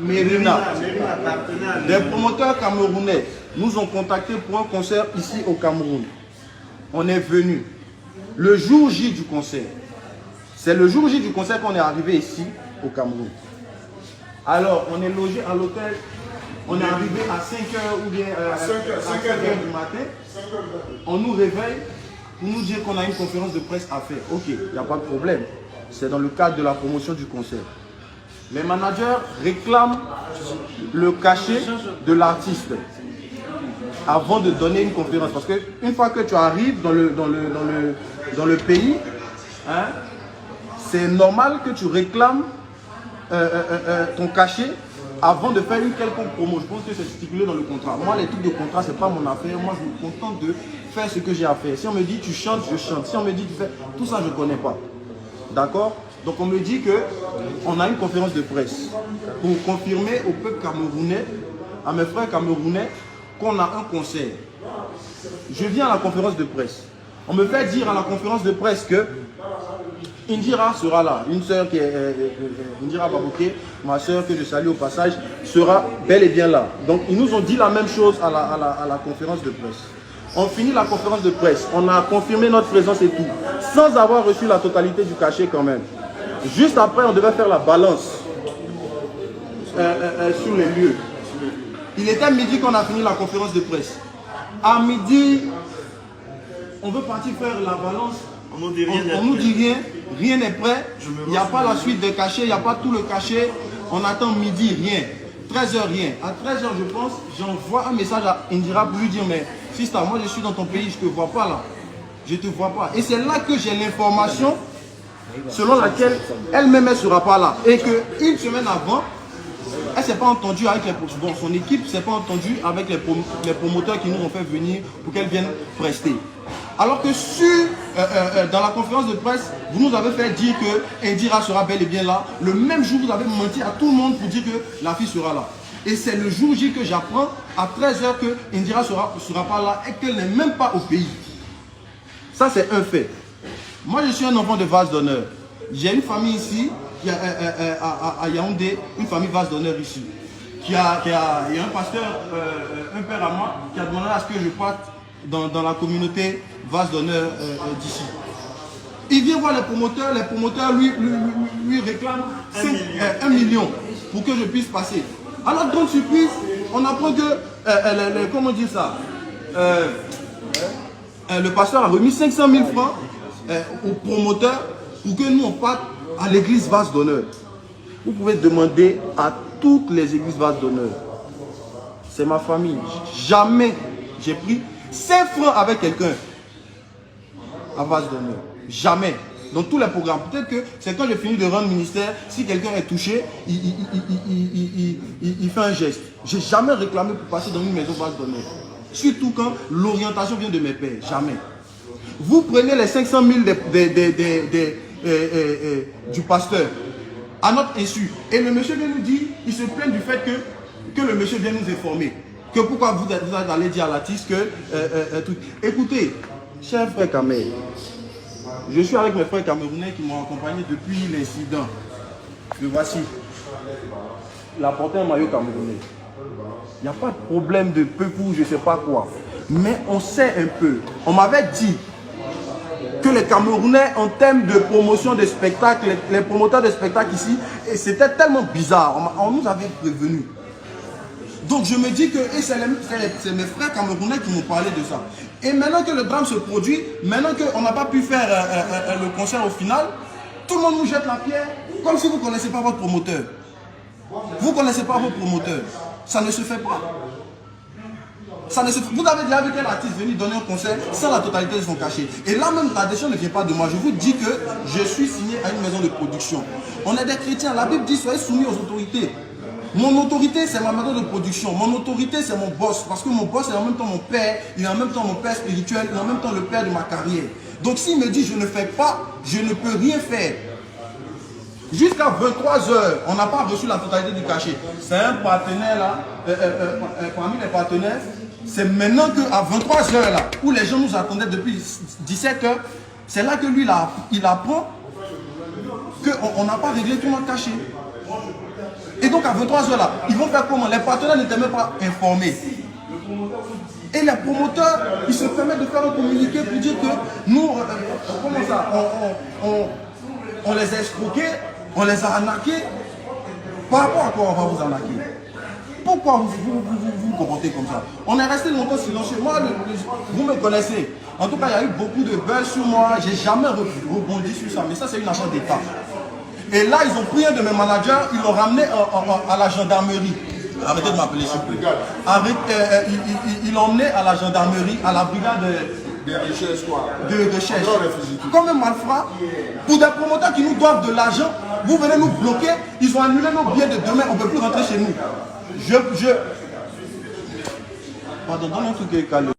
Mérina. Des promoteurs camerounais nous ont contactés pour un concert ici au Cameroun. On est venu le jour J du concert. C'est le jour J du concert qu'on est arrivé ici au Cameroun. Alors, on est logé à l'hôtel. On est arrivé à 5h ou bien à 5h du matin. On nous réveille pour nous dire qu'on a une conférence de presse à faire. Ok, il n'y a pas de problème. C'est dans le cadre de la promotion du concert. Les managers réclament le cachet de l'artiste avant de donner une conférence. Parce qu'une fois que tu arrives dans le pays, hein, c'est normal que tu réclames ton cachet avant de faire une quelconque promo. Je pense que c'est stipulé dans le contrat. Moi, les trucs de contrat, c'est pas mon affaire. Moi, je me contente de faire ce que j'ai à faire. Si on me dit tu chantes, je chante. Si on me dit tu fais... Tout ça, je ne connais pas. D'accord? Donc, on me dit qu'on a une conférence de presse pour confirmer au peuple camerounais, à mes frères camerounais, qu'on a un concert. Je viens à la conférence de presse. On me fait dire à la conférence de presse que Indira sera là. Une soeur qui est Indira Babouké, ma soeur que je salue au passage, sera bel et bien là. Donc ils nous ont dit la même chose à la conférence de presse. On finit la conférence de presse, on a confirmé notre présence et tout, sans avoir reçu la totalité du cachet quand même. Juste après, on devait faire la balance sur les lieux. Il était midi qu'on a fini la conférence de presse. À midi, on veut partir faire la balance. On nous dit rien, rien n'est prêt. Il n'y a pas la suite de cachet, il n'y a pas tout le cachet. On attend midi, rien. 13h, rien. À 13h, je pense, j'envoie un message à Indira pour lui dire, mais Sista, moi je suis dans ton pays, je ne te vois pas là. Je ne te vois pas. Et c'est là que j'ai l'information selon laquelle elle-même, elle ne sera pas là. Et qu'une semaine avant, elle ne s'est pas entendue avec son équipe, ne s'est pas entendue avec les promoteurs qui nous ont fait venir pour qu'elle vienne prester. Alors que dans la conférence de presse, vous nous avez fait dire que Indira sera bel et bien là. Le même jour, vous avez menti à tout le monde pour dire que la fille sera là. Et c'est le jour J que j'apprends à 13h que Indira sera pas là et qu'elle n'est même pas au pays. Ça, c'est un fait. Moi, je suis un enfant de vase d'honneur. J'ai une famille ici, à Yaoundé, une famille vase d'honneur ici. Il y a un pasteur, un père à moi, qui a demandé à ce que je parte dans la communauté vase d'honneur d'ici. Il vient voir les promoteurs lui réclament 1 million pour que je puisse passer. Alors, grande surprise, on apprend que, comment dire ça, le pasteur a remis 500 000 francs aux promoteurs pour que nous on parte à l'église vase d'honneur. Vous pouvez demander à toutes les églises vase d'honneur. C'est ma famille. Jamais j'ai pris 5 francs avec quelqu'un à vase d'honneur. Jamais. Dans tous les programmes. Peut-être que c'est quand j'ai fini de rendre ministère, si quelqu'un est touché, il fait un geste. J'ai jamais réclamé pour passer dans une maison vase d'honneur. Surtout quand l'orientation vient de mes pères. Jamais. Vous prenez les 500 000 du pasteur à notre insu. Et le monsieur vient nous dire, il se plaint du fait que le monsieur vient nous informer. Que pourquoi vous allez dire à l'artiste que... Écoutez, cher frère Kamel, je suis avec mes frères camerounais qui m'ont accompagné depuis l'incident. Le voici. Il a porté un maillot camerounais. Il n'y a pas de problème de peu pour je ne sais pas quoi. Mais on sait un peu. On m'avait dit que les Camerounais, en termes de promotion de spectacles, les promoteurs de spectacles ici, c'était tellement bizarre. On nous avait prévenu. Donc je me dis que, et c'est mes frères camerounais qui m'ont parlé de ça. Et maintenant que le drame se produit, maintenant qu'on n'a pas pu faire le concert au final, tout le monde nous jette la pierre, comme si vous ne connaissez pas votre promoteur. Vous ne connaissez pas votre promoteur. Ça ne se fait pas. Ça ne se fait. Vous avez déjà vu quel artiste venir donner un concert sans la totalité de son cachet. Et là même, la décision ne vient pas de moi. Je vous dis que je suis signé à une maison de production. On est des chrétiens. La Bible dit soyez soumis aux autorités. Mon autorité, c'est ma maison de production. Mon autorité, c'est mon boss. Parce que mon boss est en même temps mon père. Il est en même temps mon père spirituel. Il est en même temps le père de ma carrière. Donc s'il me dit je ne fais pas, je ne peux rien faire. Jusqu'à 23h, on n'a pas reçu la totalité du cachet. C'est un partenaire là, parmi les partenaires, c'est maintenant qu'à 23h là, où les gens nous attendaient depuis 17h, c'est là que lui, il apprend qu'on n'a pas réglé tout notre cachet. Et donc à 23h là, ils vont faire comment? Les partenaires n'étaient même pas informés. Et les promoteurs, ils se permettent de faire un communiqué pour dire que nous, comment ça, on les a escroqués, on les a arnaqués. Par rapport à quoi on va vous arnaquer? Pourquoi vous comportez comme ça? On est resté longtemps silencieux. Moi, vous me connaissez. En tout cas, il y a eu beaucoup de buzz sur moi. J'ai jamais rebondi sur ça. Mais ça, c'est une agence d'État. Et là, ils ont pris un de mes managers, ils l'ont ramené à la gendarmerie. Arrêtez de m'appeler s'il vous plaît. Ils l'ont emmené à la gendarmerie, à la brigade de recherche. Comme un malfrat, pour des promoteurs qui nous doivent de l'argent, vous venez nous bloquer, ils ont annulé nos billets de demain, on ne peut plus rentrer chez nous. Pardon, donne un truc calme.